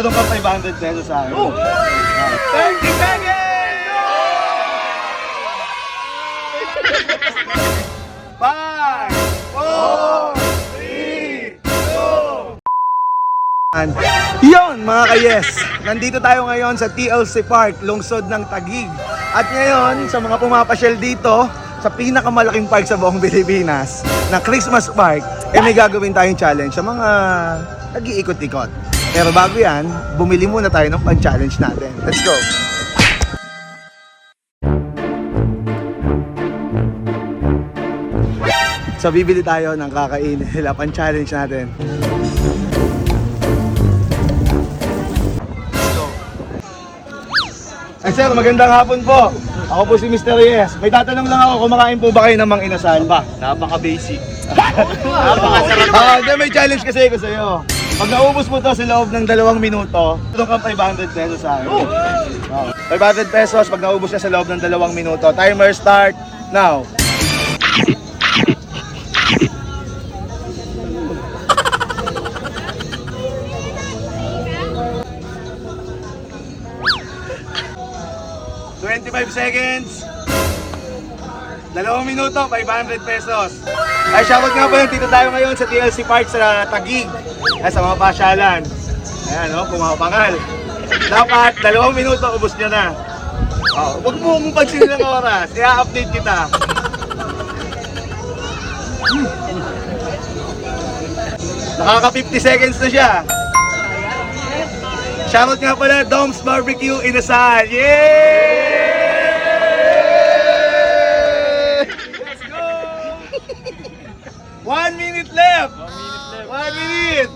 Meron ka 500 pesos sa akin. 30 seconds! 5, 4, 3, 2... Yon mga ka-yes! Nandito tayo ngayon sa TLC Park, lungsod ng Taguig. At ngayon, sa mga pumapasyal dito, sa pinakamalaking park sa buong Pilipinas, na Christmas Park, may gagawin tayong challenge sa mga nag-iikot-ikot. Pero bago yan, bumili muna tayo ng pan-challenge natin. Let's go! So bibili tayo ng kakainin nila pan-challenge natin. Let's go! Ay sir, magandang hapon po. Ako po si Mr. Yes. May tatanong lang ako, kumakain po ba kayo ng Mang Inasal? Ba, napaka-basic. Napakasarap. May challenge kasi ko sa'yo. Pag naubos mo to sa loob ng 2 minuto, ito kang 500 pesos sa akin. 500 pesos pag naubos niya sa loob ng 2 minuto. Timer start now. Seconds. 2 minuto, 500 pesos. Ay, shoutout nga po yung dito tayo ngayon sa TLC Park sa Taguig. Sa mga pasyalan. Ayan, no, pumapangal. Dapat 2 minuto, ubos nyo na. Huwag mo mong pansinin ng oras. I-update kita. Nakaka 50 seconds na siya. Shoutout nga pala, Dom's Barbecue Inasal. Yay! 1 minute left! 1 minute!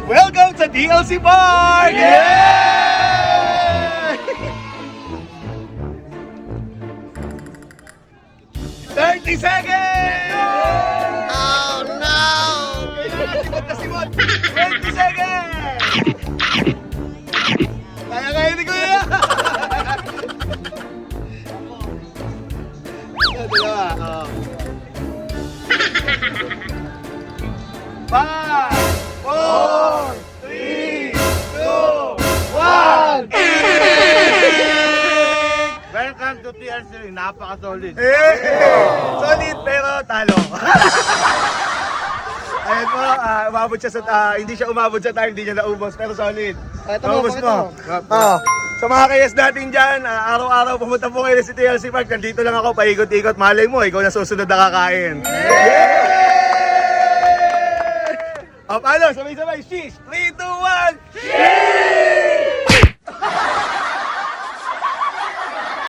Welcome to TLC Park! Yeah! 30 seconds! Oh no! 20 seconds! Kaya hindi ko yan! Dalawa, 5, 4, 3, 2, 1! Welcome to TLC, napaka-solid. Solid pero talo. Ayan po, umabot siya sa, hindi siya umabot sa time, hindi niya naubos, pero solid. Naubos mo. Sa mga kayas natin dyan, araw-araw pumunta po kayo sa TLC Park, nandito lang ako, paikot-ikot, malay mo, ikaw na susunod na kakain. Yeah! O, paano? Sabay-sabay, sheesh! 3, 2, 1, sheesh!